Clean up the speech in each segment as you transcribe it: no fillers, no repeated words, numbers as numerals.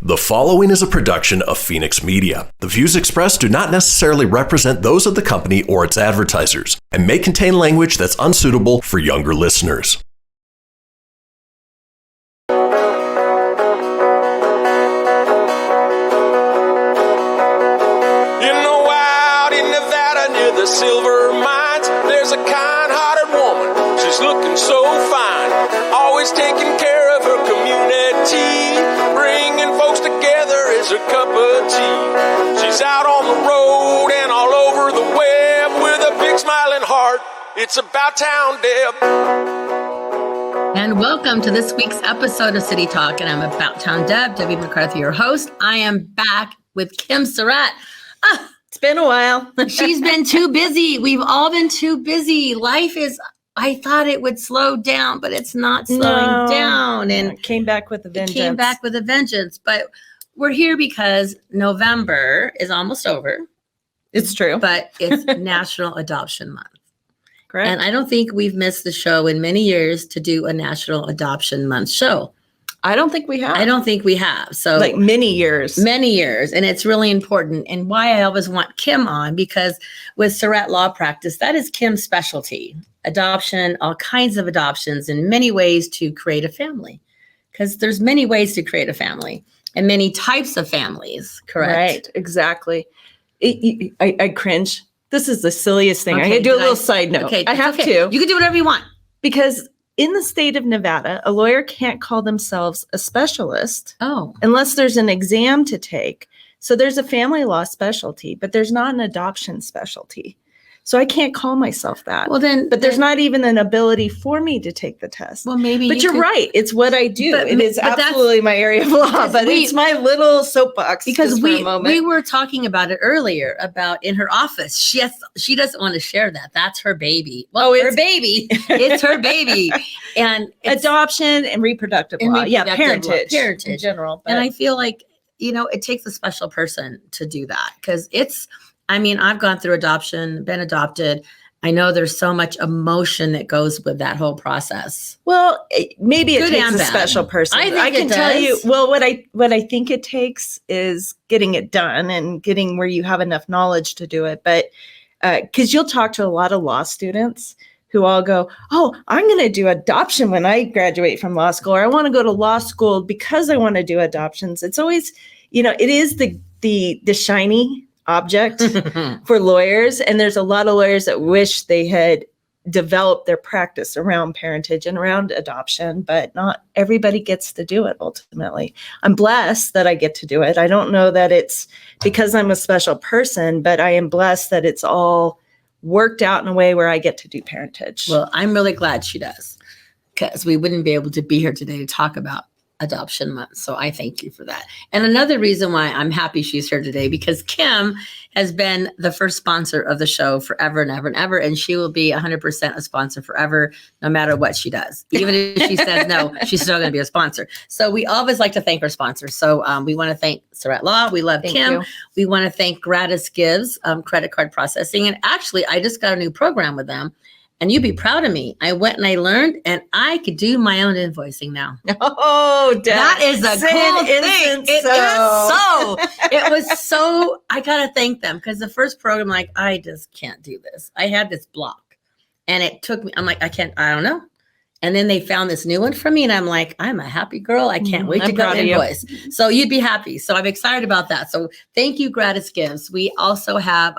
The following is a production of Fenix Media. The views expressed do not necessarily represent those of the company or its advertisers and may contain language that's unsuitable for younger listeners. In the wild in Nevada near the silver mines, there's a kind-hearted woman. She's looking so fine, always taking care of her community, bringing folks together is her cup of tea. She's out on the road and all over the web with a big smiling heart. It's about town, Deb. And welcome to this week's episode of City Talk, and I'm About Town Deb, Debbie McCarthy, your host. I am back with Kim Surratt. It's been a while. She's been too busy. We've all been too busy. Life is, I thought it would slow down, but it's not slowing down. And it came back with a vengeance. It came back with a vengeance. But we're here because November is almost over. It's true. But it's National Adoption Month. Correct. And I don't think we've missed the show in many years to do a National Adoption Month show. I don't think we have. I don't think we have. So like many years. And it's really important. And why I always want Kim on, because with Surratt Law Practice, that is Kim's specialty. Adoption, all kinds of adoptions, and many ways to create a family. Because there's many ways to create a family and many types of families, correct? Right, exactly. I cringe. This is the silliest thing. Okay, I'm going to do a little side note. Okay, I have okay. to. You can do whatever you want. Because in the state of Nevada, a lawyer can't call themselves a specialist unless there's an exam to take. So there's a family law specialty, but there's not an adoption specialty. So I can't call myself that. Well, but there's not even an ability for me to take the test. Well, maybe. But you're right. It's what I do. It is but absolutely my area of law. But it's my little soapbox. Because we were talking about it earlier about in her office. She doesn't want to share that. That's her baby. Well, it's her baby. It's her baby. And adoption and reproductive law. Parentage in general. And I feel like, it takes a special person to do that, because I've gone through adoption, been adopted. I know there's so much emotion that goes with that whole process. Well, maybe it takes a special person. I can tell you. Well, what I think it takes is getting it done and getting where you have enough knowledge to do it. But because you'll talk to a lot of law students who all go, "Oh, I'm going to do adoption when I graduate from law school," or "I want to go to law school because I want to do adoptions." It's always, it is the shiny object for lawyers. And there's a lot of lawyers that wish they had developed their practice around parentage and around adoption, but not everybody gets to do it ultimately. I'm blessed that I get to do it. I don't know that it's because I'm a special person, but I am blessed that it's all worked out in a way where I get to do parentage. Well, I'm really glad she does, because we wouldn't be able to be here today to talk about Adoption Month. So I thank you for that. And another reason why I'm happy she's here today, because Kim has been the first sponsor of the show forever and ever and ever. And she will be 100% a sponsor forever, no matter what she does. Even if she says no, she's still going to be a sponsor. So we always like to thank our sponsors. So we want to thank Surratt Law. We love Kim. We want to thank GratisGives, credit card processing. And actually, I just got a new program with them. And you'd be proud of me. I went and I learned, and I could do my own invoicing now. Oh, that is a cool thing. It was so, I got to thank them, because the first program, I just can't do this. I had this block, and it took me, I'm like, I don't know. And then they found this new one for me, and I'm like, I'm a happy girl. I can't wait to go invoice. So you'd be happy. So I'm excited about that. So thank you, GratisGives. We also have,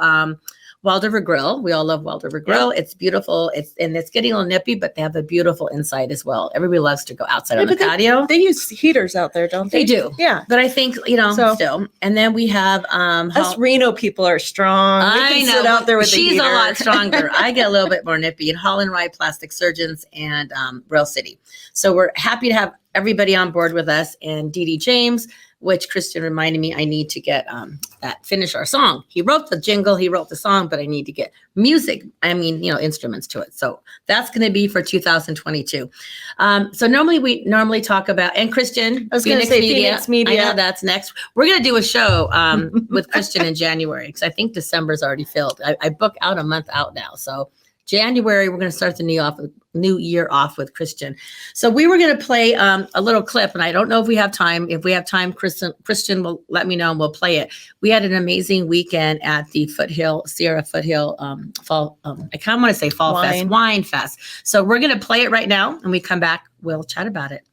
Waldorf Grille. We all love Waldorf Grille. It's beautiful. It's getting a little nippy, but they have a beautiful inside as well. Everybody loves to go outside on the patio. They use heaters out there, don't they? They do. Yeah. But I think, still. And then we have us Reno people are strong. We can sit out there with the heater. She's a lot stronger. I get a little bit more nippy. And Wrye Plastic Surgeons and Grille City. So we're happy to have everybody on board with us, and Dee James, which Christian reminded me I need to get finish our song. He wrote the jingle, he wrote the song, but I need to get music. Instruments to it. So that's going to be for 2022. So we normally talk about, and Christian, I was going to say Fenix Media. I know that's next. We're going to do a show with Christian in January, because I think December's already filled. I book out a month out now. So January, we're going to start the new year off with Christian. So we were going to play a little clip, and I don't know if we have time. If we have time, Christian will let me know and we'll play it. We had an amazing weekend at the Sierra Foothill Fall. I kind of want to say Fall Fest, Wine Fest. So we're going to play it right now, and we come back, we'll chat about it.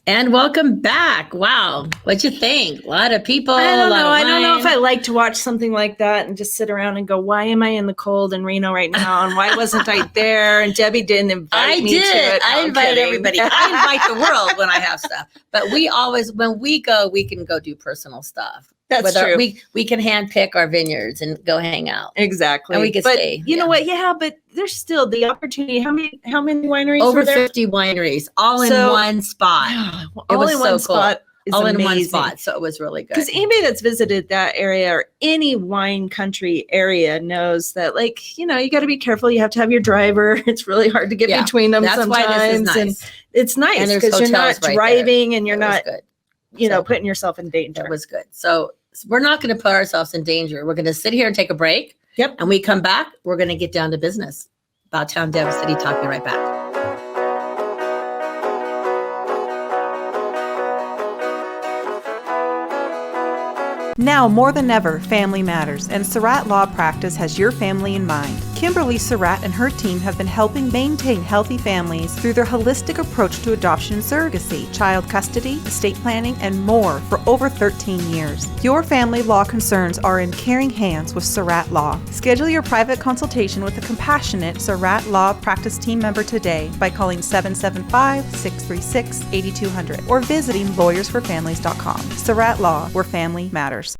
And welcome back. Wow. What'd you think? A lot of people. I don't know. I don't know if I like to watch something like that and just sit around and go, why am I in the cold in Reno right now? And why wasn't I there? And Debbie didn't invite me to it. I invite everybody. I invite the world when I have stuff. But we always, when we go, we can go do personal stuff. That's true. We can handpick our vineyards and go hang out. Exactly. And we can stay. You know what? Yeah, but there's still the opportunity. How many wineries? Over 50 wineries, all in one spot. All in one spot. All in one spot. So it was really good. Because anybody that's visited that area or any wine country area knows that, like, you know, you got to be careful. You have to have your driver. It's really hard to get between them sometimes. Why this is nice. And it's nice because you're not driving and you're not, you know, putting yourself in danger. It was good. So we're not going to put ourselves in danger. We're going to sit here and take a break. Yep. And we come back, we're going to get down to business. About Town Dev City Talk. Be right back. Now more than ever, family matters, and Surratt Law Practice has your family in mind. Kimberly Surratt and her team have been helping maintain healthy families through their holistic approach to adoption and surrogacy, child custody, estate planning, and more for over 13 years. Your family law concerns are in caring hands with Surratt Law. Schedule your private consultation with a compassionate Surratt Law Practice team member today by calling 775-636-8200 or visiting lawyersforfamilies.com. Surratt Law, where family matters.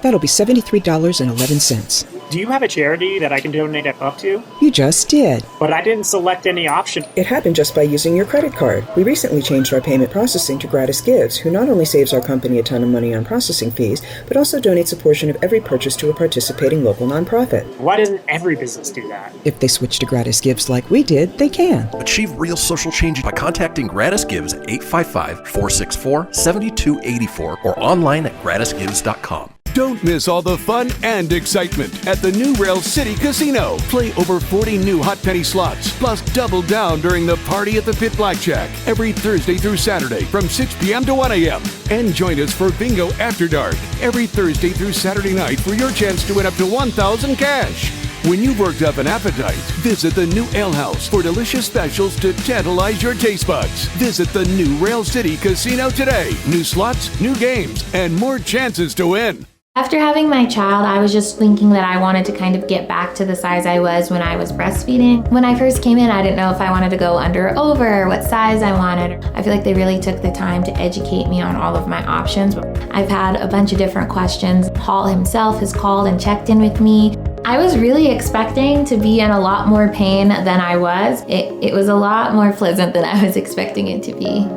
That'll be $73.11. Do you have a charity that I can donate up to? You just did. But I didn't select any option. It happened just by using your credit card. We recently changed our payment processing to GratisGives, who not only saves our company a ton of money on processing fees, but also donates a portion of every purchase to a participating local nonprofit. Why doesn't every business do that? If they switch to GratisGives like we did, they can. Achieve real social change by contacting GratisGives at 855-464-7284 or online at gratisgives.com. Don't miss all the fun and excitement at the new Rail City Casino. Play over 40 new hot penny slots, plus double down during the Party at the Pit Blackjack every Thursday through Saturday from 6 p.m. to 1 a.m. And join us for Bingo After Dark every Thursday through Saturday night for your chance to win up to $1,000 cash. When you've worked up an appetite, visit the new Ale House for delicious specials to tantalize your taste buds. Visit the new Rail City Casino today. New slots, new games, and more chances to win. After having my child, I was just thinking that I wanted to kind of get back to the size I was when I was breastfeeding. When I first came in, I didn't know if I wanted to go under or over, what size I wanted. I feel like they really took the time to educate me on all of my options. I've had a bunch of different questions. Paul himself has called and checked in with me. I was really expecting to be in a lot more pain than I was. It was a lot more pleasant than I was expecting it to be.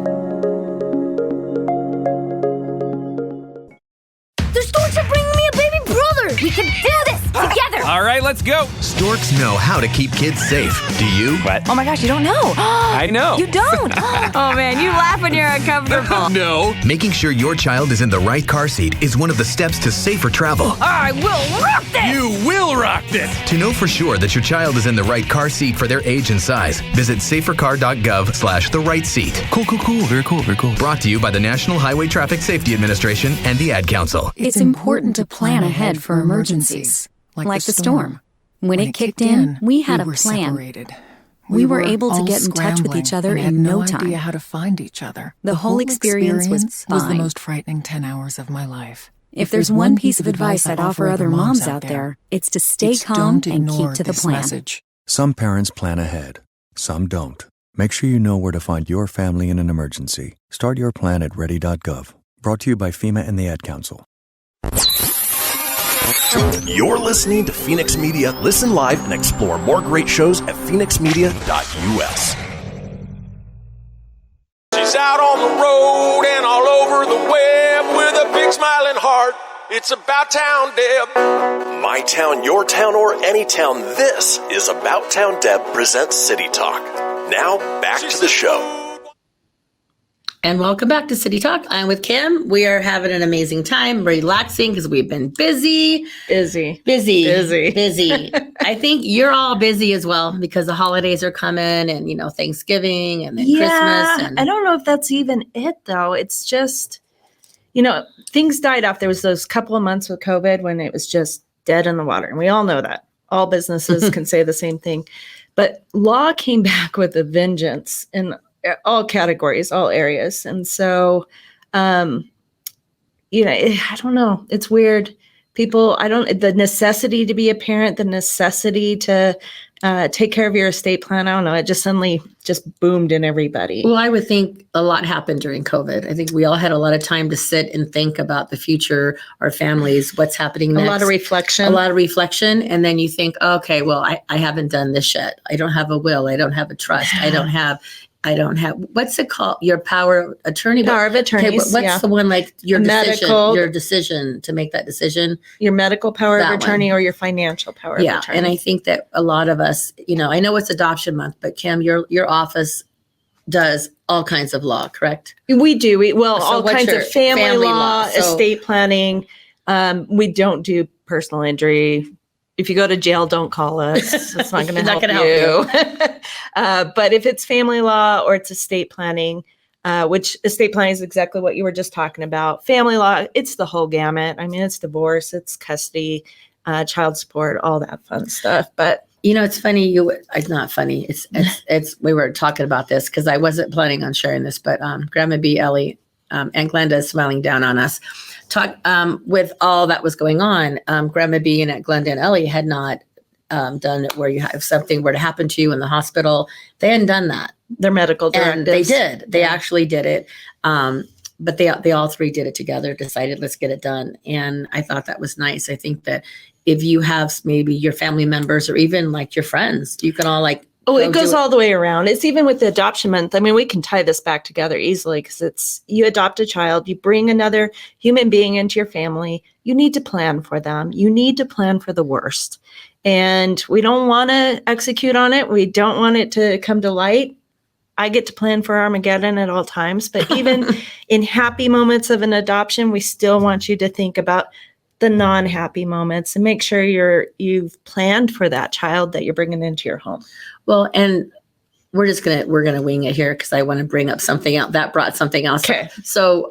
We can do this together! All right, let's go! Storks know how to keep kids safe. Do you? What? Oh my gosh, you don't know! I know! You don't! Oh man, you laugh when you're uncomfortable. No! Making sure your child is in the right car seat is one of the steps to safer travel. I will rock this! You will rock this! To know for sure that your child is in the right car seat for their age and size, visit safercar.gov/the right seat. Cool. Very cool. Brought to you by the National Highway Traffic Safety Administration and the Ad Council. It's important to plan ahead for emergencies, like the storm. When it kicked in, we had a plan. We were able to get in touch with each other in no time. Idea how to find each other. The whole experience was fine. The most frightening 10 hours of my life. If there's one piece of advice I'd offer other moms out there, it's to stay calm and keep to the plan. Some parents plan ahead, some don't. Make sure you know where to find your family in an emergency. Start your plan at ready.gov. Brought to you by FEMA and the Ad Council. You're listening to Fenix Media. Listen live and explore more great shows at fenixmedia.us. She's out on the road and all over the web with a big smiling heart. It's About Town Deb. My town, your town, or any town, this is About Town Deb presents City Talk. Now, back to the show. And welcome back to City Talk. I'm with Kim. We are having an amazing time, relaxing because we've been busy. Busy. I think you're all busy as well because the holidays are coming and, Thanksgiving and then Christmas. And I don't know if that's even it, though. It's just, things died off. There was those couple of months with COVID when it was just dead in the water. And we all know that. All businesses can say the same thing. But law came back with a vengeance in all categories, all areas. And so, I don't know. It's weird. People, the necessity to be a parent, the necessity to take care of your estate plan. I don't know. It just suddenly just boomed in everybody. Well, I would think a lot happened during COVID. I think we all had a lot of time to sit and think about the future, our families, what's happening next. A lot of reflection. And then you think, okay, well, I haven't done this yet. I don't have a will. I don't have a trust. I don't have, what's it called? Your power of attorney. Power of attorney. Okay, what's the one like your decision to make that decision? Your medical power of attorney or your financial power of attorney. Yeah. And I think that a lot of us, I know it's adoption month, but Kim, your office does all kinds of law, correct? We do. All kinds of family law, estate planning. We don't do personal injury. If you go to jail, don't call us. It's not going to help you. But if it's family law or it's estate planning, which estate planning is exactly what you were just talking about. Family law, it's the whole gamut. I mean, it's divorce, it's custody, child support, all that fun stuff. But it's funny. It's not funny. It's. We were talking about this because I wasn't planning on sharing this, but Grandma B, Ellie, and Glenda is smiling down on us. With all that was going on, Grandma B and Glenda and Ellie had not done it where you have something were to happen to you in the hospital. They hadn't done that. Their medical directives. And they did. They actually did it. But they all three did it together, decided, let's get it done. And I thought that was nice. I think that if you have maybe your family members or even like your friends, you can all it goes all the way around. It's even with the adoption month. I mean, we can tie this back together easily because you adopt a child, you bring another human being into your family. You need to plan for them. You need to plan for the worst. And we don't want to execute on it. We don't want it to come to light. I get to plan for Armageddon at all times. But even in happy moments of an adoption, we still want you to think about the non-happy moments and make sure you've planned for that child that you're bringing into your home. Well, and we're gonna wing it here because I want to bring up something else that brought something else. Okay. So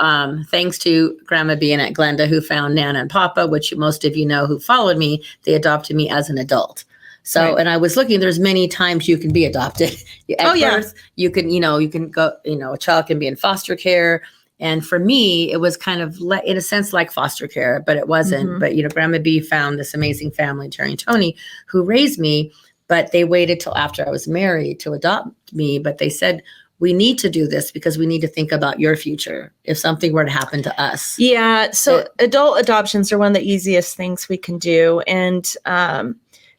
thanks to Grandma B and Aunt Glenda who found Nana and Papa, which most of you know who followed me, they adopted me as an adult. So, right. And I was looking, there's many times you can be adopted. At birth, you can go, a child can be in foster care And for me, it was kind of in a sense like foster care, but it wasn't. But, Grandma B found this amazing family, Terry and Tony, who raised me, but they waited till after I was married to adopt me. But they said, we need to do this because we need to think about your future if something were to happen to us. Yeah. So adult adoptions are one of the easiest things we can do. And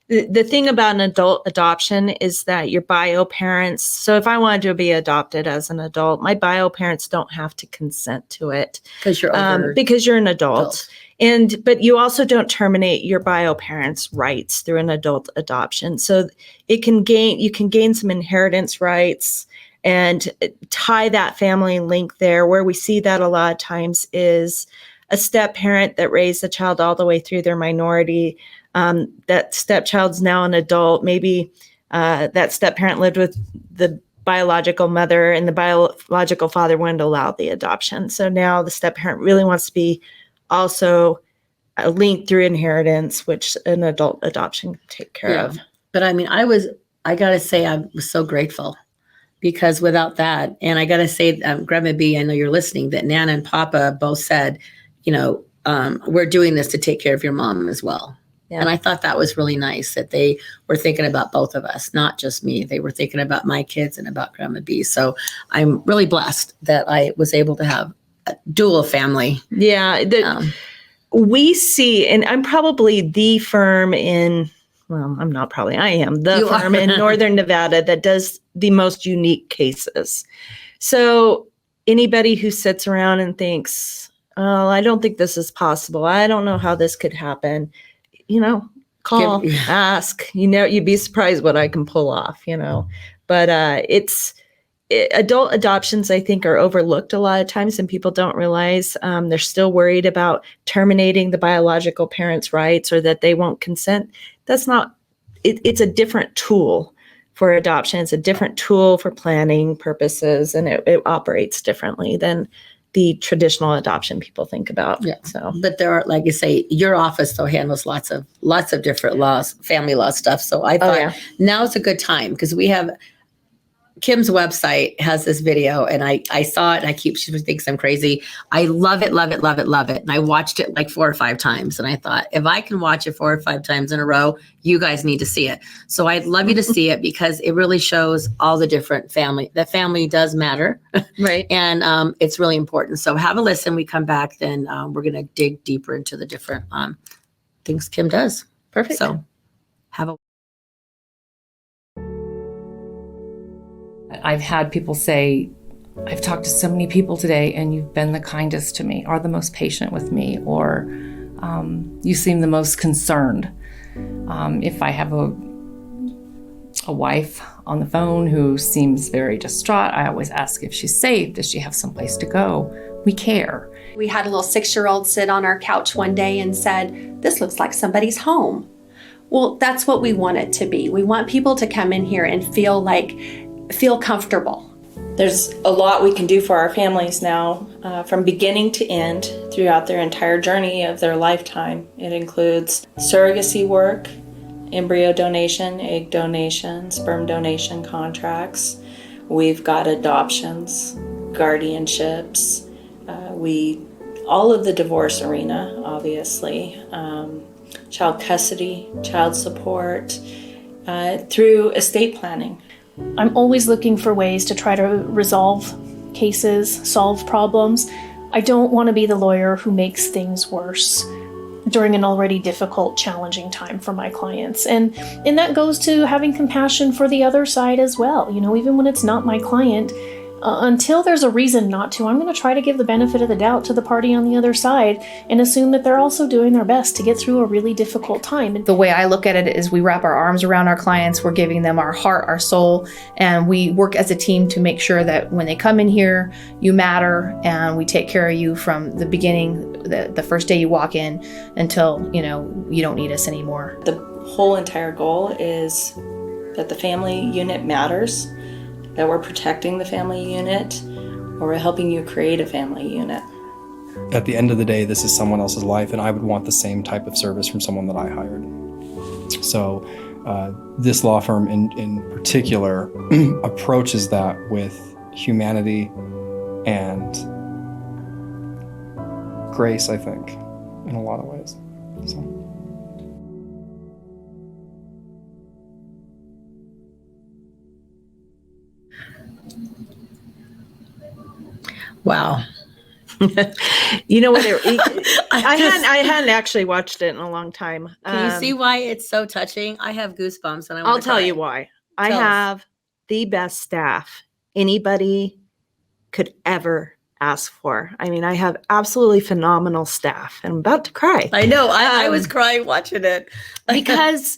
the thing about an adult adoption is that your bio parents, so if I wanted to be adopted as an adult, my bio parents don't have to consent to it. Because you're an adult. But you also don't terminate your bio parents' rights through an adult adoption. So you can gain some inheritance rights and tie that family link there. Where we see that a lot of times is a step parent that raised a child all the way through their minority. That stepchild's now an adult. Maybe that step parent lived with the biological mother and the biological father wouldn't allow the adoption. So now the step parent really wants to be also linked through inheritance, which an adult adoption can take care of. But I mean, I got to say, I was so grateful. Because without that, and I got to say, Grandma B, I know you're listening, that Nana and Papa both said, we're doing this to take care of your mom as well. Yeah. And I thought that was really nice that they were thinking about both of us, not just me. They were thinking about my kids and about Grandma B. So I'm really blessed that I was able to have a dual family. Yeah. We see, and I'm probably the firm in, well, I'm not probably, I am the firm in Northern Nevada that does the most unique cases. So anybody who sits around and thinks, oh, I don't think this is possible, I don't know how this could happen, call, ask, you'd be surprised what I can pull off, but adult adoptions, I think, are overlooked a lot of times, and people don't realize they're still worried about terminating the biological parents' rights or that they won't consent. That's not, it's a different tool for adoption. It's a different tool for planning purposes, and it operates differently than the traditional adoption people think about. Yeah. So, but there are, like you say, your office though handles lots of different laws, family law stuff. So I thought now's a good time because we have Kim's website has this video, and I saw it, and she thinks I'm crazy. I love it, love it, love it, love it. And I watched it like 4 or 5 times. And I thought, if I can watch it 4 or 5 times in a row, you guys need to see it. So I'd love you to see it because it really shows all the different family. The family does matter. Right. And it's really important. So have a listen. We come back, then we're going to dig deeper into the different things Kim does. Perfect. So have a I've had people say, I've talked to so many people today and you've been the kindest to me, or the most patient with me, or you seem the most concerned. If I have a wife on the phone who seems very distraught, I always ask if she's safe. Does she have someplace to go? We care. We had a little 6-year-old sit on our couch one day and said, this looks like somebody's home. Well, that's what we want it to be. We want people to come in here and feel comfortable. There's a lot we can do for our families now, from beginning to end throughout their entire journey of their lifetime. It includes surrogacy work, embryo donation, egg donation, sperm donation contracts. We've got adoptions, guardianships, all of the divorce arena, obviously, child custody, child support, through estate planning. I'm always looking for ways to try to resolve cases, solve problems. I don't want to be the lawyer who makes things worse during an already difficult, challenging time for my clients. And that goes to having compassion for the other side as well. Even when it's not my client, until there's a reason not to, I'm going to try to give the benefit of the doubt to the party on the other side and assume that they're also doing their best to get through a really difficult time. The way I look at it is we wrap our arms around our clients, we're giving them our heart, our soul, and we work as a team to make sure that when they come in here, you matter, and we take care of you from the beginning, the first day you walk in, until, you don't need us anymore. The whole entire goal is that the family unit matters, that we're protecting the family unit, or we're helping you create a family unit. At the end of the day, this is someone else's life, and I would want the same type of service from someone that I hired. So this law firm in particular approaches that with humanity and grace, I think, in a lot of ways. So. Wow. You know what? I hadn't actually watched it in a long time. Can you see why it's so touching? I have goosebumps, and I'll tell you why. I have the best staff anybody could ever ask for. I mean, I have absolutely phenomenal staff. I'm about to cry. I know. I was crying watching it because,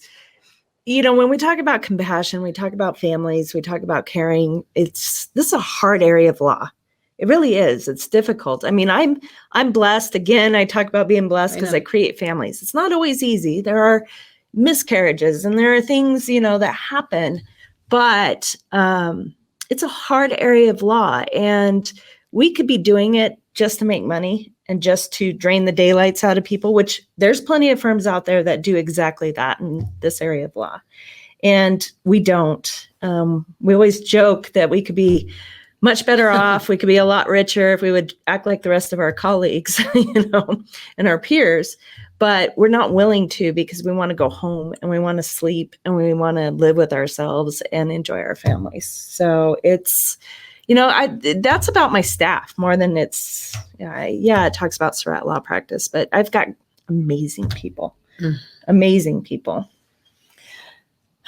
you know, when we talk about compassion, we talk about families, we talk about caring. This is a hard area of law. It really is. It's difficult. I mean, I'm blessed. Again, I talk about being blessed because I create families. It's not always easy. There are miscarriages and there are things, you know, that happen, but it's a hard area of law, and we could be doing it just to make money and just to drain the daylights out of people, which there's plenty of firms out there that do exactly that in this area of law. And we don't. We always joke that we could be much better off. We could be a lot richer if we would act like the rest of our colleagues, you know, and our peers. But we're not willing to, because we want to go home and we want to sleep and we want to live with ourselves and enjoy our families. So it's, you know, that's about my staff more than it's, it talks about Surratt law practice, but I've got amazing people, amazing people.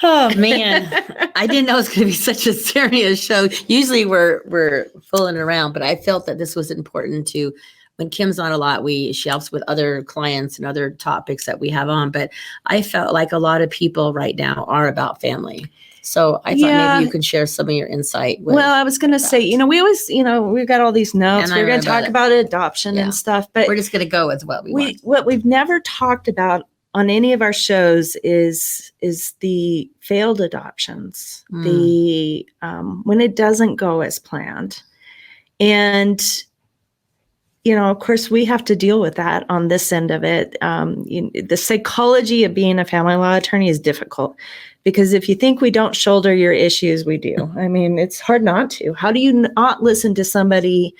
Oh man, I didn't know it was going to be such a serious show. Usually we're fooling around, but I felt that this was important to, when Kim's on a lot, she helps with other clients and other topics that we have on, but I felt like a lot of people right now are about family. So I thought maybe you could share some of your insight. Well, I was going to say, you know, we always, you know, we've got all these notes. We're going to talk about adoption and stuff, but we're just going to go with what we want. What we've never talked about on any of our shows is the failed adoptions, the when it doesn't go as planned. And, you know, of course, we have to deal with that on this end of it. The psychology of being a family law attorney is difficult, because if you think we don't shoulder your issues, we do. I mean, it's hard not to. How do you not listen to somebody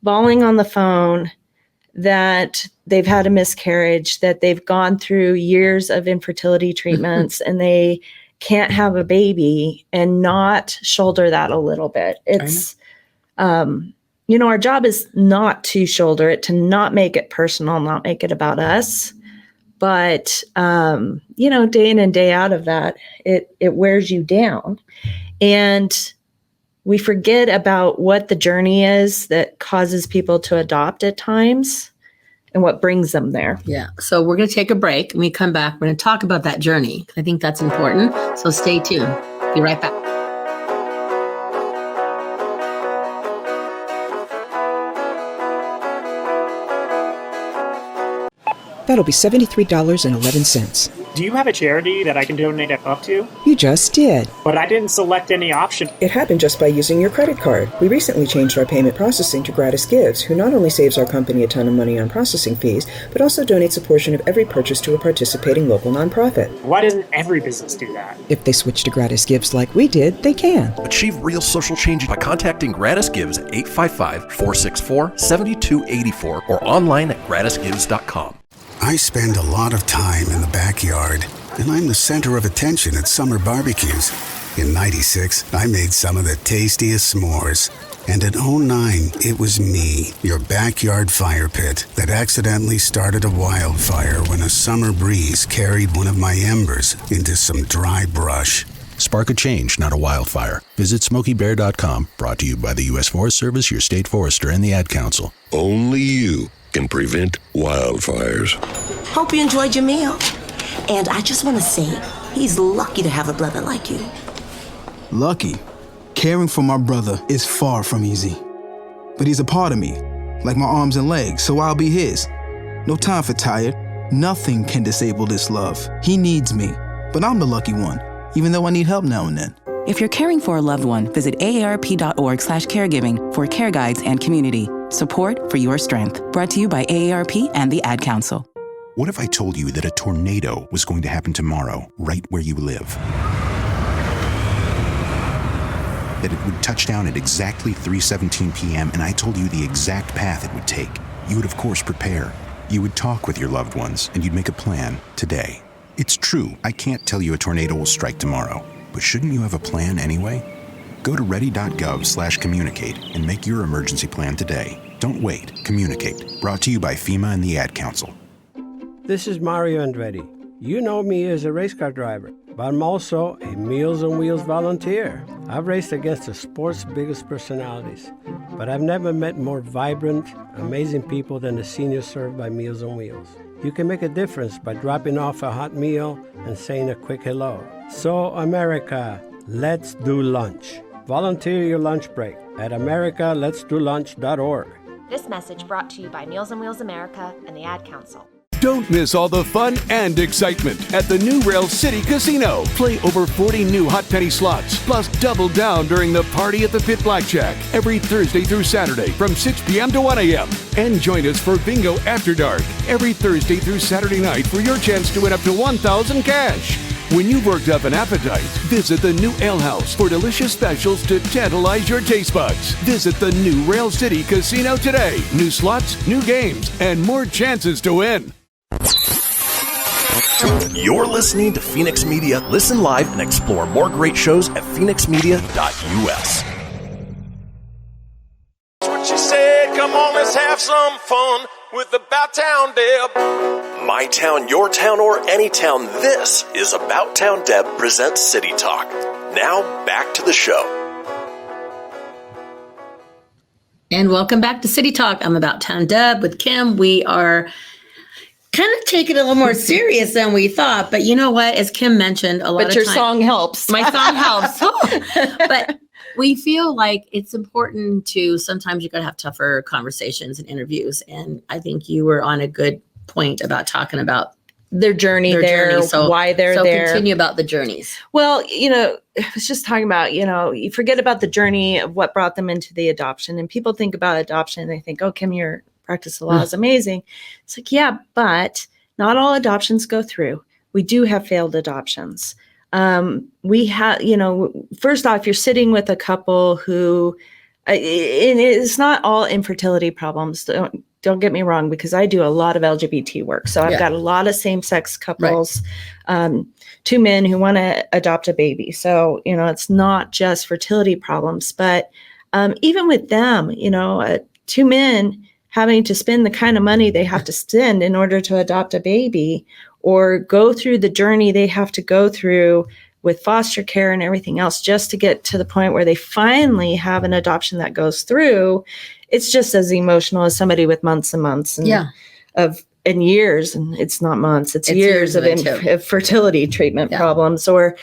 bawling on the phone that they've had a miscarriage, that they've gone through years of infertility treatments and they can't have a baby, and not shoulder that a little bit? It's, you know, our job is not to shoulder it, to not make it personal, not make it about us. But, you know, day in and day out of that, it wears you down. And we forget about what the journey is that causes people to adopt at times and what brings them there. Yeah. So we're going to take a break. When we come back, we're going to talk about that journey. I think that's important. So stay tuned. Be right back. That'll be $73.11. Do you have a charity that I can donate up to? You just did. But I didn't select any option. It happened just by using your credit card. We recently changed our payment processing to GratisGives, who not only saves our company a ton of money on processing fees, but also donates a portion of every purchase to a participating local nonprofit. Why doesn't every business do that? If they switch to GratisGives like we did, they can. Achieve real social change by contacting GratisGives at 855-464-7284 or online at gratisgives.com. I spend a lot of time in the backyard, and I'm the center of attention at summer barbecues. In '96, I made some of the tastiest s'mores. And in '09, it was me, your backyard fire pit, that accidentally started a wildfire when a summer breeze carried one of my embers into some dry brush. Spark a change, not a wildfire. Visit SmokeyBear.com, brought to you by the U.S. Forest Service, your state forester, and the Ad Council. Only you can prevent wildfires. Hope you enjoyed your meal. And I just want to say, he's lucky to have a brother like you. Lucky? Caring for my brother is far from easy. But he's a part of me, like my arms and legs, so I'll be his. No time for tired. Nothing can disable this love. He needs me, but I'm the lucky one, even though I need help now and then. If you're caring for a loved one, visit aarp.org/caregiving for care guides and community. Support for your strength. Brought to you by AARP and the Ad Council. What if I told you that a tornado was going to happen tomorrow, right where you live? That it would touch down at exactly 3:17 p.m., and I told you the exact path it would take. you would of course prepare. You would talk with your loved ones, and you'd make a plan today. It's true, I can't tell you a tornado will strike tomorrow, but shouldn't you have a plan anyway? Go to ready.gov/communicate and make your emergency plan today. Don't wait. Communicate. Brought to you by FEMA and the Ad Council. This is Mario Andretti. You know me as a race car driver, but I'm also a Meals on Wheels volunteer. I've raced against the sport's biggest personalities, but I've never met more vibrant, amazing people than the seniors served by Meals on Wheels. You can make a difference by dropping off a hot meal and saying a quick hello. So, America, let's do lunch. Volunteer your lunch break at americaletsdolunch.org. This message brought to you by Meals on Wheels America and the Ad Council. Don't miss all the fun and excitement at the new Rail City Casino. Play over 40 new hot penny slots, plus double down during the Party at the Pit Blackjack every Thursday through Saturday from 6 p.m. to 1 a.m. And join us for Bingo After Dark every Thursday through Saturday night for your chance to win up to $1,000 cash. When you've worked up an appetite, visit the new Ale House for delicious specials to tantalize your taste buds. Visit the new Rail City Casino today. New slots, new games, and more chances to win. You're listening to Fenix Media. Listen live and explore more great shows at phoenixmedia.us. That's what she said. Come on, let's have some fun with About Town Deb. My town, your town, or any town, this is About Town Deb presents City Talk. Now, back to the show. And welcome back to City Talk. I'm About Town Deb with Kim. We are kind of taking it a little more serious than we thought. But you know what? As Kim mentioned, a lot of But your time, song helps. My song helps. But we feel like it's important to, sometimes you got to have tougher conversations and interviews. And I think you were on a good point about talking about their journey there, why they're there. So continue about the journeys. Well, I was just talking about, you forget about the journey of what brought them into the adoption. And people think about adoption and they think, oh, Kim, your practice of law is amazing. It's like, yeah, but not all adoptions go through. We do have failed adoptions. We have, first off, you're sitting with a couple who, and it's not all infertility problems. Don't get me wrong, because I do a lot of LGBT work. So I've got a lot of same-sex couples, two men who want to adopt a baby. So, it's not just fertility problems, but even with them, two men having to spend the kind of money they have to spend in order to adopt a baby or go through the journey they have to go through with foster care and everything else just to get to the point where they finally have an adoption that goes through. It's just as emotional as somebody with months and months and years, and it's not months, it's years of fertility treatment problems or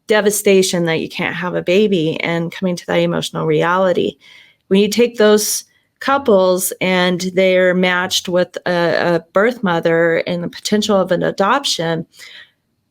devastation that you can't have a baby and coming to that emotional reality. When you take those couples and they're matched with a birth mother and the potential of an adoption,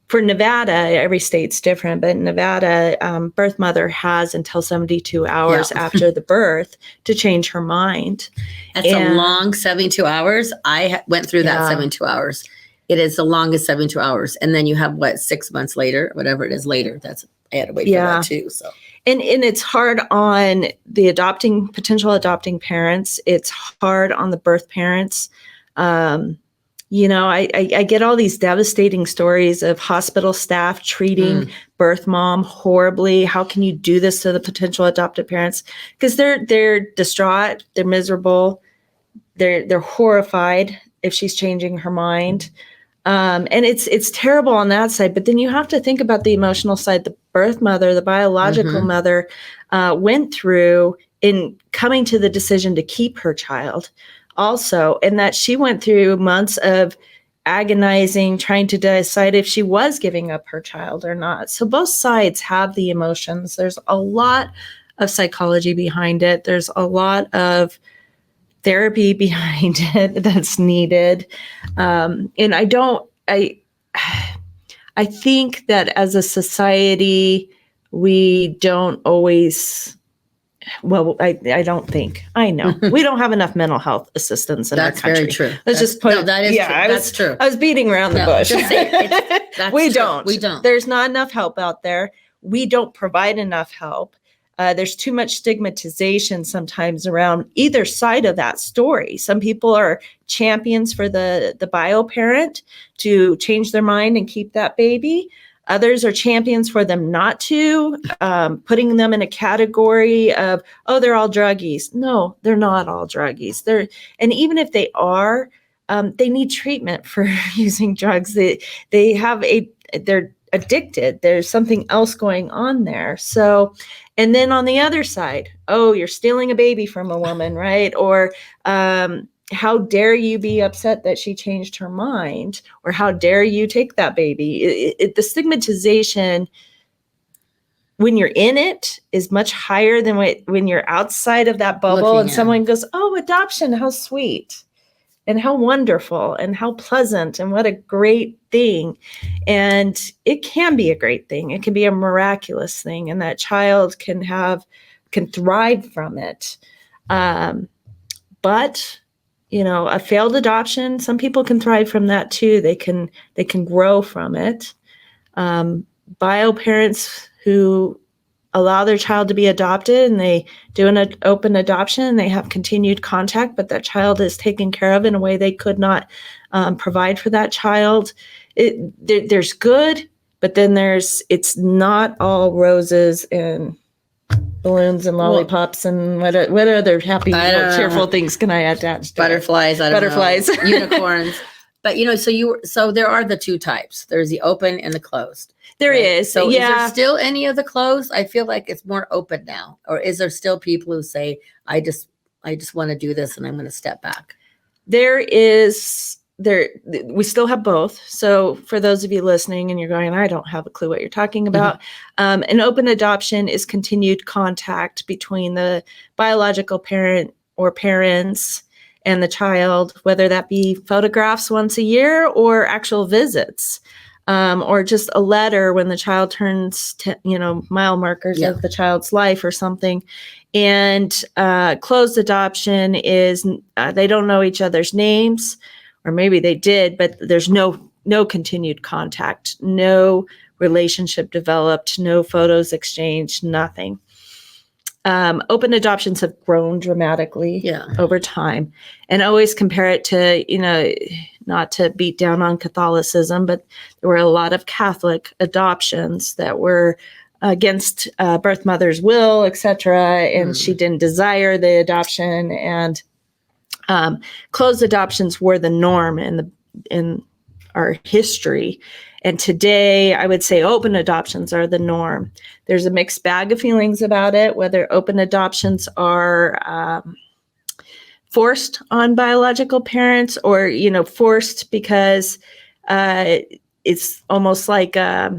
for Nevada, every state's different, but in Nevada, birth mother has until 72 hours after the birth to change her mind. That's a long 72 hours. I went through that 72 hours. It is the longest 72 hours. And then you have 6 months later, whatever it is later. I had to wait for that too. So. And it's hard on the potential adopting parents. It's hard on the birth parents. I get all these devastating stories of hospital staff treating birth mom horribly. How can you do this to the potential adoptive parents? Because they're distraught, they're miserable, they're horrified if she's changing her mind. And it's terrible on that side. But then you have to think about the emotional side the birth mother, the biological mother, went through in coming to the decision to keep her child also, and that she went through months of agonizing, trying to decide if she was giving up her child or not. So both sides have the emotions. There's a lot of psychology behind it. There's a lot of therapy behind it that's needed. And I think that as a society, we don't always, I don't think, I know, we don't have enough mental health assistance in our country. That's very true. Let's just put that is true. That's true. I was beating around the bush. We don't. We don't. There's not enough help out there. We don't provide enough help. There's too much stigmatization sometimes around either side of that story. Some people are champions for the bio parent to change their mind and keep that baby. Others are champions for them not to, putting them in a category of, oh, they're all druggies. No, they're not all druggies. And even if they are, they need treatment for using drugs. They're addicted. There's something else going on there. So, and then on the other side, oh, you're stealing a baby from a woman, right? Or how dare you be upset that she changed her mind? Or how dare you take that baby? The stigmatization when you're in it is much higher than when you're outside of that bubble and someone goes, oh, adoption, how sweet. And how wonderful and how pleasant and what a great thing. And it can be a great thing. It can be a miraculous thing. And that child can thrive from it. But, a failed adoption, some people can thrive from that too. They can grow from it. Bio parents who allow their child to be adopted and they do an open adoption and they have continued contact, but that child is taken care of in a way they could not provide for that child. There's good, but then it's not all roses and balloons and lollipops and what other happy, cheerful things can I attach to butterflies? Butterflies, unicorns. But so there are the two types. There's the open and the closed. There is. So yeah. Is there still any of the closed? I feel like it's more open now. Or is there still people who say, I just want to do this and I'm going to step back? We still have both. So for those of you listening and you're going, I don't have a clue what you're talking about. An open adoption is continued contact between the biological parent or parents and the child, whether that be photographs once a year or actual visits. Or just a letter when the child turns, mile markers of the child's life or something. And closed adoption is they don't know each other's names, or maybe they did, but there's no continued contact, no relationship developed, no photos exchanged, nothing. Open adoptions have grown dramatically over time, and always compare it to, not to beat down on Catholicism, but there were a lot of Catholic adoptions that were against birth mother's will, etc., and she didn't desire the adoption. And closed adoptions were the norm in our history. And today, I would say open adoptions are the norm. There's a mixed bag of feelings about it, whether open adoptions are forced on biological parents or, forced because it's almost like, what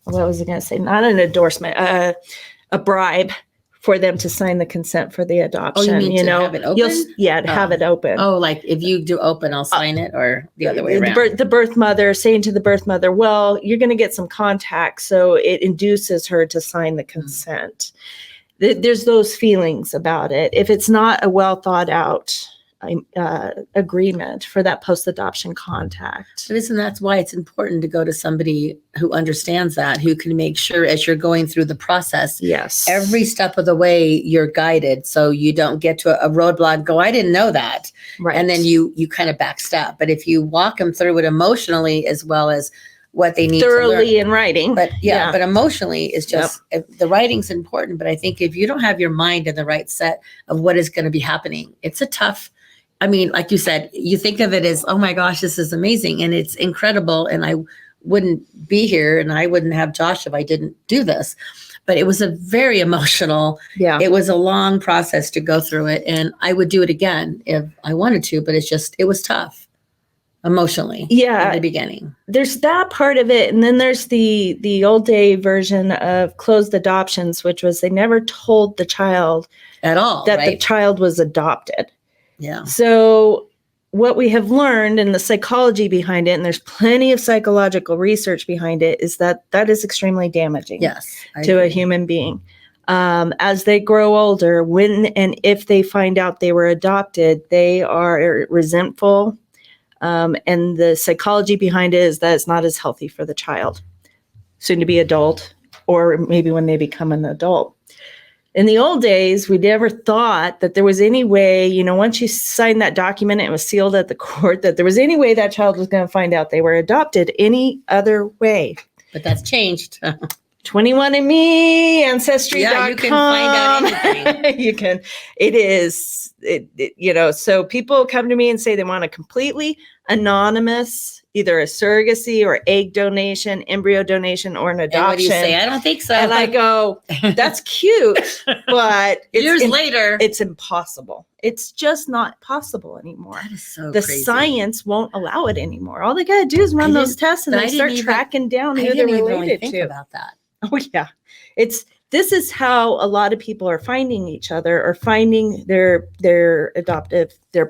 was I going to say? Not an endorsement, a bribe for them to sign the consent for the adoption. Oh, you mean to have it open? Have it open. Oh, like if you do open, I'll sign it, or the other way around. The birth mother saying to the birth mother, well, you're going to get some contact. So it induces her to sign the consent. There's those feelings about it. If it's not a well thought out agreement for that post-adoption contact. But that's why it's important to go to somebody who understands that, who can make sure as you're going through the process, every step of the way you're guided, so you don't get to a roadblock and go, I didn't know that. Right. And then you kind of backstep. But if you walk them through it emotionally as well as what they need thoroughly to learn. in writing. But but emotionally is just, the writing's important. But I think if you don't have your mind in the right set of what is going to be happening, it's a tough, like you said, you think of it as, oh my gosh, this is amazing. And it's incredible. And I wouldn't be here and I wouldn't have Josh if I didn't do this. But it was a very emotional, it was a long process to go through it. And I would do it again if I wanted to, but it was tough emotionally in the beginning. There's that part of it. And then there's the old day version of closed adoptions, which was they never told the child at all that the child was adopted. Yeah. So what we have learned in the psychology behind it, and there's plenty of psychological research behind it, is that is extremely damaging to a human being. As they grow older, when and if they find out they were adopted, they are resentful. And the psychology behind it is that it's not as healthy for the child, soon to be adult, or maybe when they become an adult. In the old days, we never thought that there was any way, you know, once you signed that document and it was sealed at the court, that there was any way that child was going to find out they were adopted any other way. But that's changed. 21andMe, Ancestry.com. Yeah, you can find out anything. You can. It is, you know, so people come to me and say they want a completely anonymous, either a surrogacy or egg donation, embryo donation, or an adoption. And what do you say? I don't think so. And I go, that's cute, but years later, it's impossible. It's just not possible anymore. That is so the crazy. Science won't allow it anymore. All they got to do is run those tests and but they I start didn't tracking down I who they're didn't even related really think to. about that. Oh yeah. This is how a lot of people are finding each other or finding their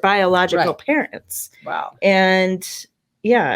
biological parents. Wow. And yeah,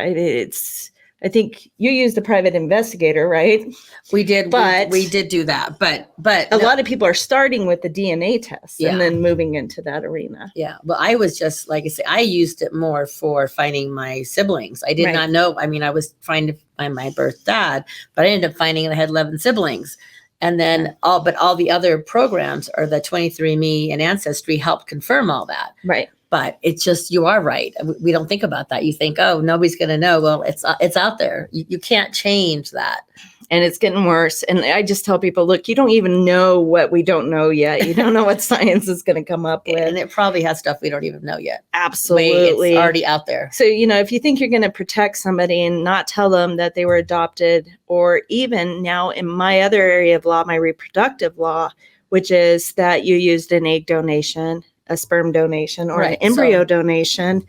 I think you used a private investigator, right? We did, but we did do that. But a lot of people are starting with the DNA test Yeah. and then moving into that arena. Yeah. Well, I was just, like I say, I used it more for finding my siblings. I did Right. not know. I mean, I was trying to find my birth dad, but I ended up finding I had 11 siblings. And then all the other programs or the 23andMe and Ancestry helped confirm all that. Right. But it's just, you are right. We don't think about that. You think, oh, nobody's going to know. Well, it's out there. You can't change that. And it's getting worse. And I just tell people, look, you don't even know what we don't know yet. You don't know what science is going to come up with. And it probably has stuff we don't even know yet. Absolutely. It's already out there. So, you know, if you think you're going to protect somebody and not tell them that they were adopted, or even now in my other area of law, my reproductive law, which is that you used an egg donation, a sperm donation, or an embryo donation,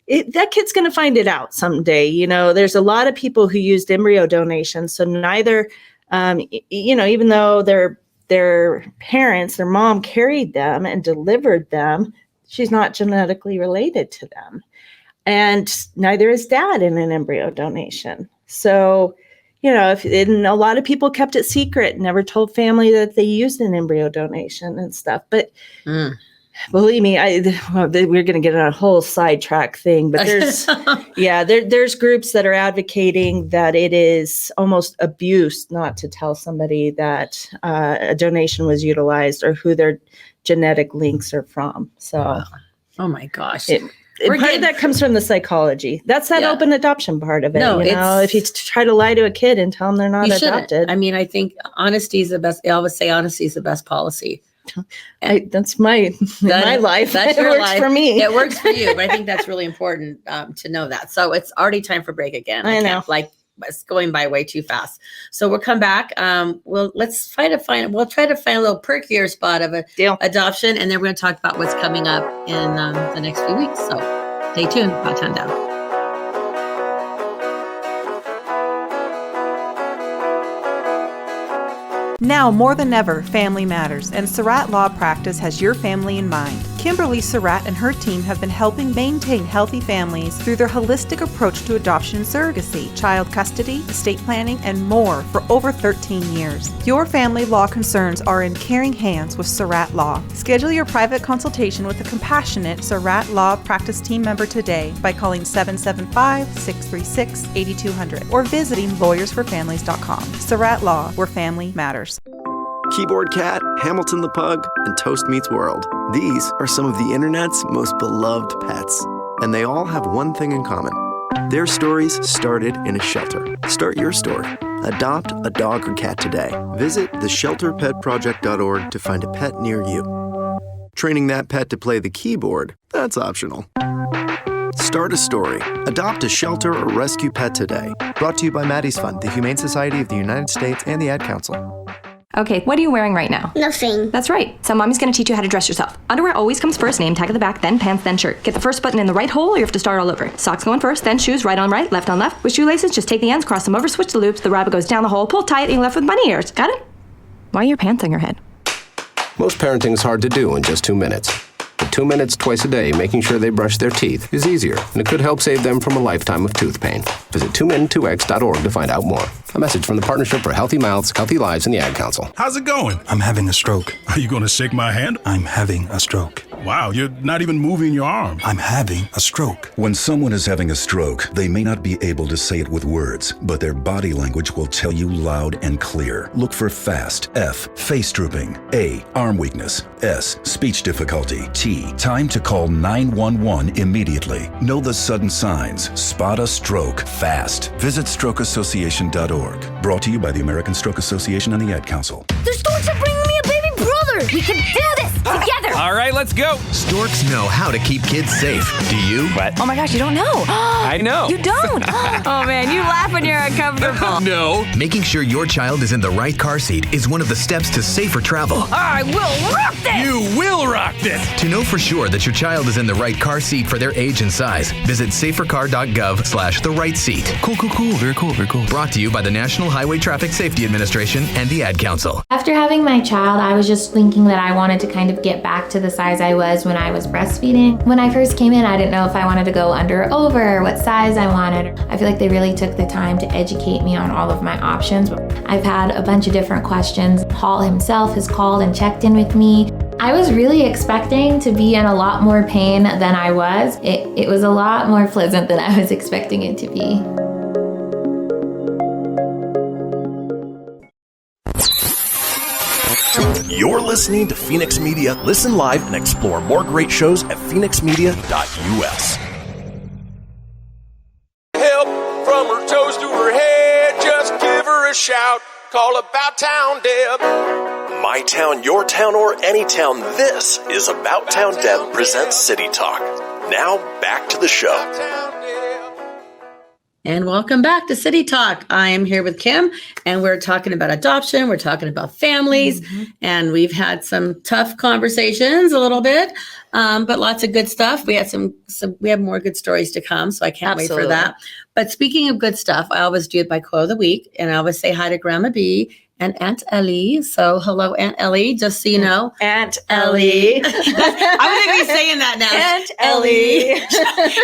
that kid's going to find it out someday. You know, there's a lot of people who used embryo donations. So neither, you know, even though their parents, their mom carried them and delivered them, she's not genetically related to them. And neither is dad in an embryo donation. So, you know, and a lot of people kept it secret, never told family that they used an embryo donation and stuff. But believe me, we're going to get on a whole sidetrack thing, but there's, there's groups that are advocating that it is almost abuse not to tell somebody that a donation was utilized or who their genetic links are from. So, oh my gosh. Part of that comes from the psychology. That's that open adoption part of it. No, you know, if you try to lie to a kid and tell them they're not you adopted. shouldn't. I mean, I think honesty is the best. I always say honesty is the best policy. That's my life. That's it your works life. for me. It works for you, but I think that's really important to know that. So it's already time for break again. I know. It's going by way too fast. So we'll come back. We'll try to find a little perkier spot of adoption, and then we're going to talk about what's coming up in the next few weeks. So stay tuned. About time down. Now more than ever, family matters, and Surratt Law Practice has your family in mind. Kimberly Surratt and her team have been helping maintain healthy families through their holistic approach to adoption and surrogacy, child custody, estate planning, and more for over 13 years. Your family law concerns are in caring hands with Surratt Law. Schedule your private consultation with a compassionate Surratt Law Practice team member today by calling 775-636-8200 or visiting lawyersforfamilies.com. Surratt Law, where family matters. Keyboard Cat, Hamilton the Pug, and Toast Meets World. These are some of the internet's most beloved pets. And they all have one thing in common. Their stories started in a shelter. Start your story. Adopt a dog or cat today. Visit theshelterpetproject.org to find a pet near you. Training that pet to play the keyboard, that's optional. Start a story. Adopt a shelter or rescue pet today. Brought to you by Maddie's Fund, the Humane Society of the United States, and the Ad Council. Okay, what are you wearing right now? Nothing. That's right. So mommy's gonna teach you how to dress yourself. Underwear always comes first, name tag at the back, then pants, then shirt. Get the first button in the right hole or you have to start all over. Socks going first, then shoes, right on right, left on left. With shoelaces, just take the ends, cross them over, switch the loops, the rabbit goes down the hole, pull tight, and you're left with bunny ears. Got it? Why are your pants on your head? Most parenting is hard to do in just 2 minutes. But 2 minutes twice a day making sure they brush their teeth is easier, and it could help save them from a lifetime of tooth pain. Visit 2min2x.org to find out more. A message from the Partnership for Healthy Mouths, Healthy Lives, and the Ad Council. How's it going? I'm having a stroke. Are you going to shake my hand? I'm having a stroke. Wow, you're not even moving your arm. I'm having a stroke. When someone is having a stroke, they may not be able to say it with words, but their body language will tell you loud and clear. Look for FAST. F, face drooping. A, arm weakness. S, speech difficulty. T, time to call 911 immediately. Know the sudden signs. Spot a stroke fast. Visit strokeassociation.org. Brought to you by the American Stroke Association and the Ad Council. The storks are bringing me a baby brother. We can do this together. All right, let's go. Storks know how to keep kids safe. Do you? What? Oh my gosh, you don't know. I know. You don't. Oh man, you laugh when you're uncomfortable. No. Making sure your child is in the right car seat is one of the steps to safer travel. I will rock this. You will rock this. To know for sure that your child is in the right car seat for their age and size, visit safercar.gov/the right seat. Cool. Very cool. Brought to you by the National Highway Traffic Safety Administration and the Ad Council. After having my child, I was just thinking that I wanted to kind of get back to the size I was when I was breastfeeding. When I first came in, I didn't know if I wanted to go under or over, what size I wanted. I feel like they really took the time to educate me on all of my options. I've had a bunch of different questions. Paul himself has called and checked in with me. I was really expecting to be in a lot more pain than I was. It was a lot more pleasant than I was expecting it to be. You're listening to Fenix Media. Listen live and explore more great shows at phoenixmedia.us. Help from her toes to her head. Just give her a shout. Call About Town Deb. My town, your town, or any town. This is About Town Deb presents City Talk. Now back to the show. And welcome back to City Talk. I am here with Kim, and we're talking about adoption. We're talking about families, and we've had some tough conversations a little bit, but lots of good stuff. We had we have more good stories to come, so I can't wait for that. But speaking of good stuff, I always do it by quote of the week, and I always say hi to Grandma B and Aunt Ellie. So hello, Aunt Ellie, just so you know. Aunt Ellie. I'm going to be saying that now. Aunt Ellie.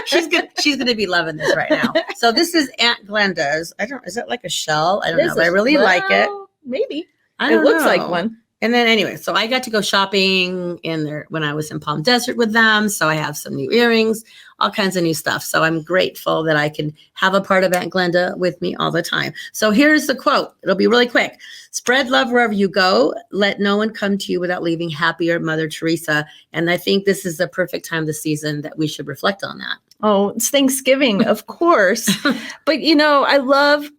She's going to be loving this right now. So this is Aunt Glenda's. Is that like a shell? I don't know, but I really like it. Maybe. It looks like one. And then anyway, so I got to go shopping in there when I was in Palm Desert with them. So I have some new earrings, all kinds of new stuff. So I'm grateful that I can have a part of Aunt Glenda with me all the time. So here's the quote. It'll be really quick. Spread love wherever you go. Let no one come to you without leaving happier, Mother Teresa. And I think this is the perfect time of the season that we should reflect on that. Oh, it's Thanksgiving, of course. But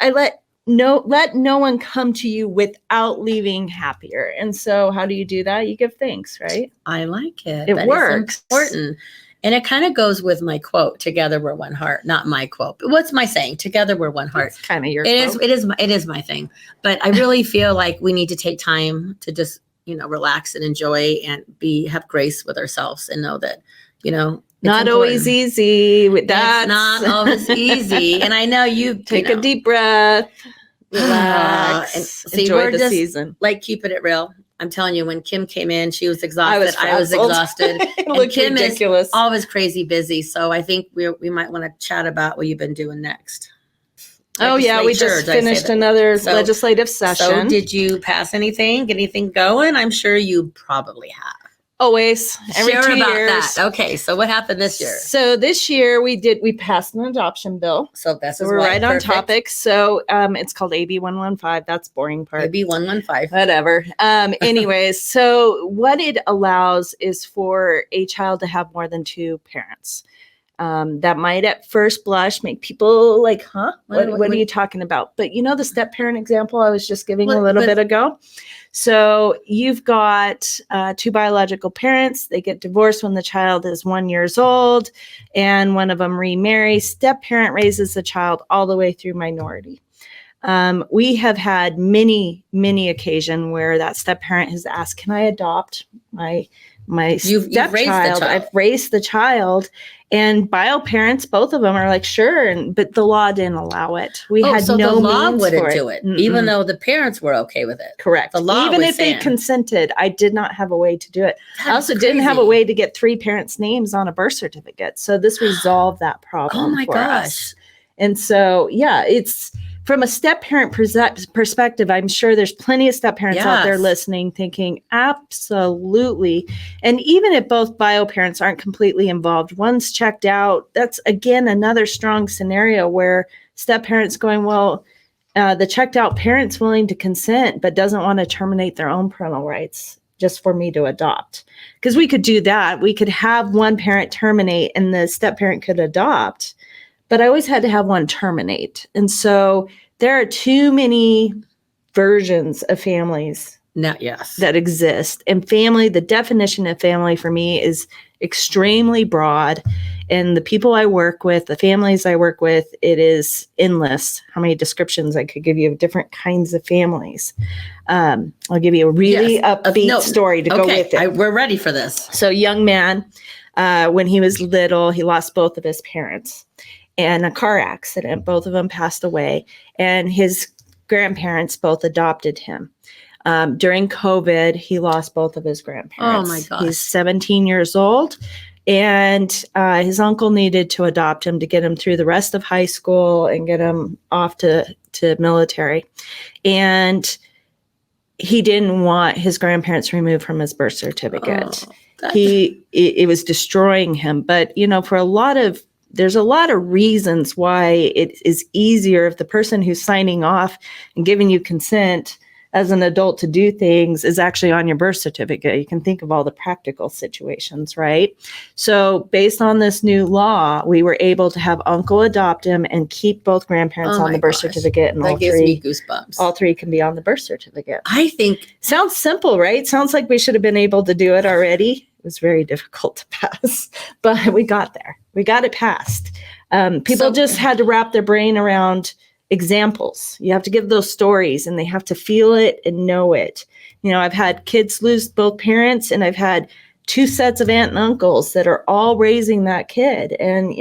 let no one come to you without leaving happier. And so how do you do that? You give thanks, right? I like it. It works. Important. And it kind of goes with my quote, together we're one heart, not my quote. But what's my saying? Together we're one heart. It's kind of your quote. It is my thing. But I really feel like we need to take time to just, relax and enjoy and have grace with ourselves and know that, not always easy with that. It's not always easy. And I know you take a deep breath, relax, and enjoy the season. Like keeping it real. I'm telling you, when Kim came in, she was exhausted. I was exhausted. And Kim ridiculous. Is always crazy busy. So I think we might want to chat about what you've been doing next. We just finished another legislative session. So did you pass anything? Get anything going? I'm sure you probably have. Always. Every 2 years. That. Okay, so what happened this year? So this year we passed an adoption bill. So we're right on topic. So it's called AB 115. That's boring part. AB 115. Whatever. Anyways, so what it allows is for a child to have more than two parents. That might at first blush make people like, huh? What are you talking about? But the step parent example I was just giving a little bit ago. So you've got two biological parents. They get divorced when the child is 1 year old, and one of them remarries. Step parent raises the child all the way through minority. We have had many occasions where that step parent has asked, "Can I adopt my stepchild?" I've raised the child, And bio parents, both of them are like, sure, but the law didn't allow it. We had so no the law means wouldn't for do it, even though the parents were okay with it. Correct. The law even was if they saying, consented, I did not have a way to do it. I also didn't have a way to get 3 parents' names on a birth certificate. So this resolved that problem. Oh my for gosh. us. And so, yeah, it's from a step parent perspective, I'm sure there's plenty of step parents out there listening thinking, absolutely. And even if both bio parents aren't completely involved, one's checked out, that's again another strong scenario where step parents going, well, the checked out parent's willing to consent, but doesn't want to terminate their own parental rights just for me to adopt. Because we could do that. We could have one parent terminate and the step parent could adopt. But I always had to have one terminate. And so there are too many versions of families that exist. And family, the definition of family for me is extremely broad. And the people I work with, the families I work with, it is endless how many descriptions I could give you of different kinds of families. I'll give you a really upbeat story to go with it. We're ready for this. So young man, when he was little, he lost both of his parents in a car accident. Both of them passed away, and his grandparents both adopted him. During COVID, he lost both of his grandparents. Oh my gosh. He's 17 years old, and his uncle needed to adopt him to get him through the rest of high school and get him off to military. And he didn't want his grandparents removed from his birth certificate. It was destroying him. But, there's a lot of reasons why it is easier if the person who's signing off and giving you consent as an adult to do things is actually on your birth certificate. You can think of all the practical situations, right? So based on this new law, we were able to have uncle adopt him and keep both grandparents on the birth certificate. And that gives me goosebumps. All 3 can be on the birth certificate. I think. Sounds simple, right? Sounds like we should have been able to do it already. It was very difficult to pass, but we got there. We got it passed. People just had to wrap their brain around examples. You have to give those stories and they have to feel it and know it. I've had kids lose both parents, and I've had 2 sets of aunt and uncles that are all raising that kid. And,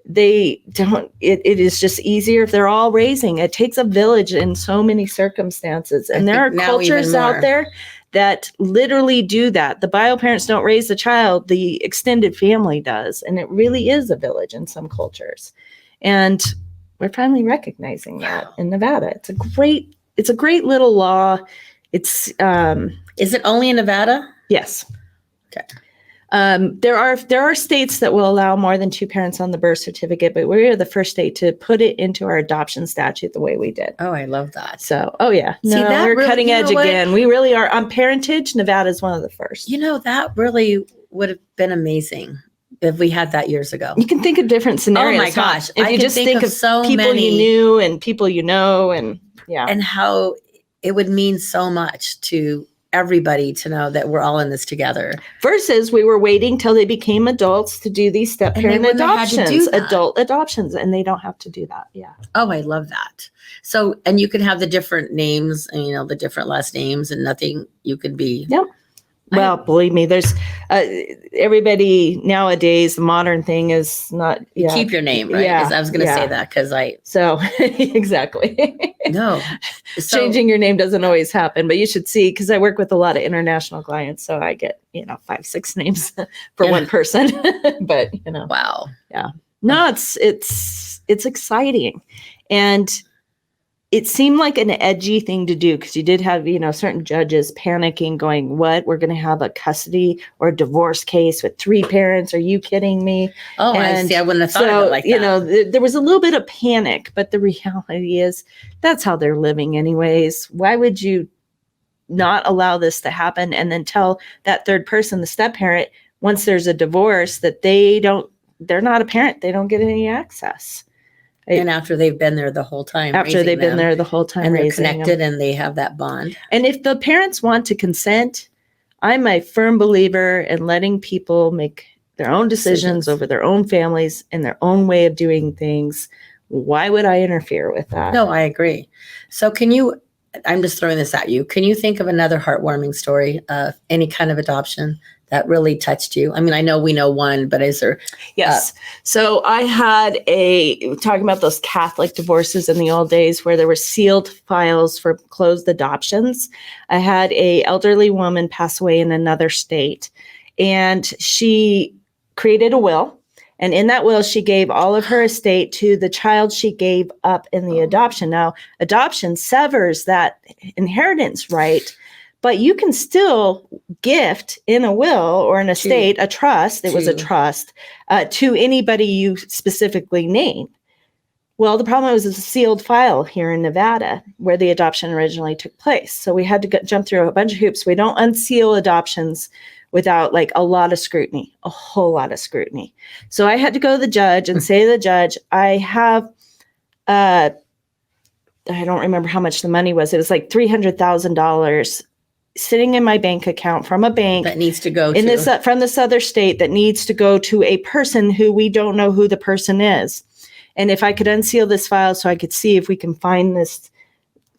it is just easier if they're all raising. It takes a village in so many circumstances. And there are cultures out there that literally do that. The bio parents don't raise the child, the extended family does. And it really is a village in some cultures. And we're finally recognizing that in Nevada. It's a great little law. It's is it only in Nevada? Yes. Okay. There are states that will allow more than 2 parents on the birth certificate, but we are the first state to put it into our adoption statute the way we did. Oh, I love that. So, we're cutting edge again. We really are. On parentage, Nevada is one of the first. That really would have been amazing if we had that years ago. You can think of different scenarios. Oh my gosh. If you just think of so people many, you knew and people you know, and and how it would mean so much to everybody to know that we're all in this together. Versus we were waiting till they became adults to do these step parent adoptions, adult adoptions, and they don't have to do that. Yeah. Oh, I love that. So, and you can have the different names and, the different last names, and nothing, you could be. Yep. Well, believe me, there's everybody nowadays, the modern thing is not. You keep your name, right? Yeah, I was going to say that because So exactly. No. Changing your name doesn't always happen, but you should see, because I work with a lot of international clients. So I get, 5-6 names for one person, but Wow. Yeah. No, it's exciting. And it seemed like an edgy thing to do, because you did have, certain judges panicking, going, what? We're going to have a custody or a divorce case with 3 parents. Are you kidding me? Oh, I see. I wouldn't have thought of it like that. There was a little bit of panic, but the reality is that's how they're living anyways. Why would you not allow this to happen and then tell that third person, the step parent, once there's a divorce, that they're not a parent. They don't get any access. And after they've been there the whole time. After they've been there the whole time, and they're raising connected them. And they have that bond. And if the parents want to consent, I'm a firm believer in letting people make their own decisions over their own families and their own way of doing things. Why would I interfere with that? No, I agree. So I'm just throwing this at you. Can you think of another heartwarming story of any kind of adoption that really touched you? I mean, I know we know one, but is there? Yes. So I had talking about those Catholic divorces in the old days where there were sealed files for closed adoptions. I had a elderly woman pass away in another state, and she created a will. And in that will, she gave all of her estate to the child she gave up in the adoption. Now, adoption severs that inheritance right, but you can still gift in a will or an estate, a trust, it was a trust, to anybody you specifically named. Well, the problem was a sealed file here in Nevada where the adoption originally took place. So we had to jump through a bunch of hoops. We don't unseal adoptions without like a lot of scrutiny, a whole lot of scrutiny. So I had to go to the judge and say to the judge, I have, I don't remember how much the money was. It was like $300,000 sitting in my bank account from a bank that needs to go from this other state that needs to go to a person who we don't know who the person is. And if I could unseal this file so I could see if we can find this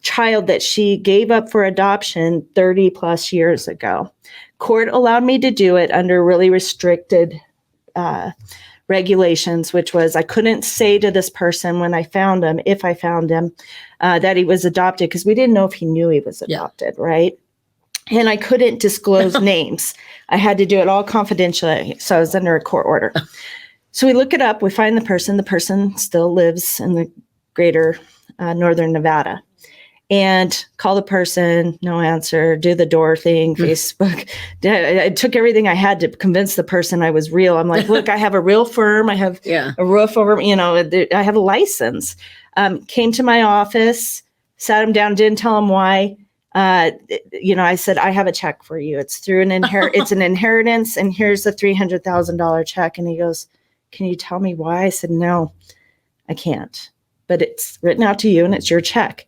child that she gave up for adoption 30 plus years ago. Court allowed me to do it under really restricted regulations, which was I couldn't say to this person when I found him, if I found him, that he was adopted, because we didn't know if he knew he was adopted, right? And I couldn't disclose names. I had to do it all confidentially. So I was under a court order. So we look it up. We find the person. The person still lives in the greater northern Nevada. And call the person, no answer, do the door thing, Facebook. I took everything I had to convince the person I was real. I'm like, look, I have a real firm. I have a roof over, I have a license. Came to my office, sat him down, didn't tell him why. I said, I have a check for you. It's through it's an inheritance, and here's a $300,000 check. And he goes, can you tell me why? I said, no, I can't, but it's written out to you and it's your check.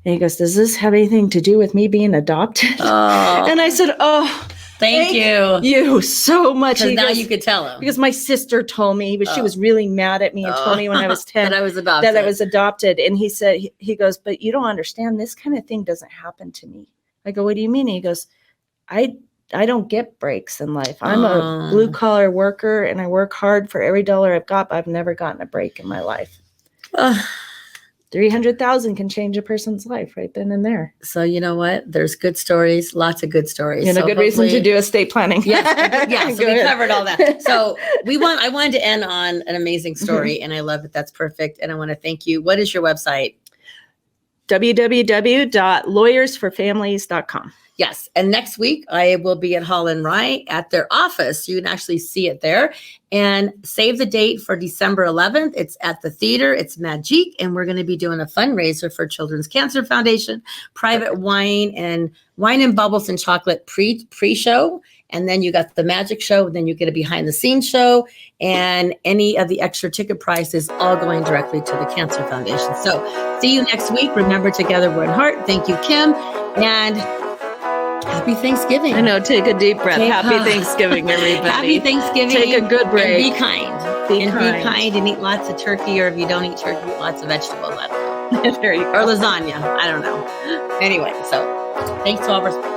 And he goes, does this have anything to do with me being adopted? Oh. And I said, oh, thank you so much. Because now you could tell him. Because my sister told me, but she was really mad at me and told me when I was 10 that I was adopted. And he said, he goes, but you don't understand. This kind of thing doesn't happen to me. I go, what do you mean? He goes, I don't get breaks in life. I'm a blue collar worker and I work hard for every dollar I've got, but I've never gotten a break in my life. 300,000 can change a person's life right then and there. So you know what? There's good stories, lots of good stories. And a good reason to do estate planning. Yeah. So we covered all that. So I wanted to end on an amazing story, and I love it. That's perfect. And I want to thank you. What is your website? www.lawyersforfamilies.com. Yes. And next week I will be at Hall and Wrye at their office. You can actually see it there, and save the date for December 11th. It's at the theater. It's Magique. And we're going to be doing a fundraiser for Children's Cancer Foundation, private wine and bubbles and chocolate pre-show. And then you got the magic show. And then you get a behind the scenes show, and any of the extra ticket prices all going directly to the Cancer Foundation. So see you next week. Remember, together we're in heart. Thank you, Kim. And happy Thanksgiving. I know. Take a deep breath. Happy Thanksgiving, everybody. Happy Thanksgiving. Take a good break. And be kind. Be kind and eat lots of turkey, or if you don't eat turkey, eat lots of vegetables. I don't know. There you go. Or lasagna. I don't know. Anyway, so thanks to all of our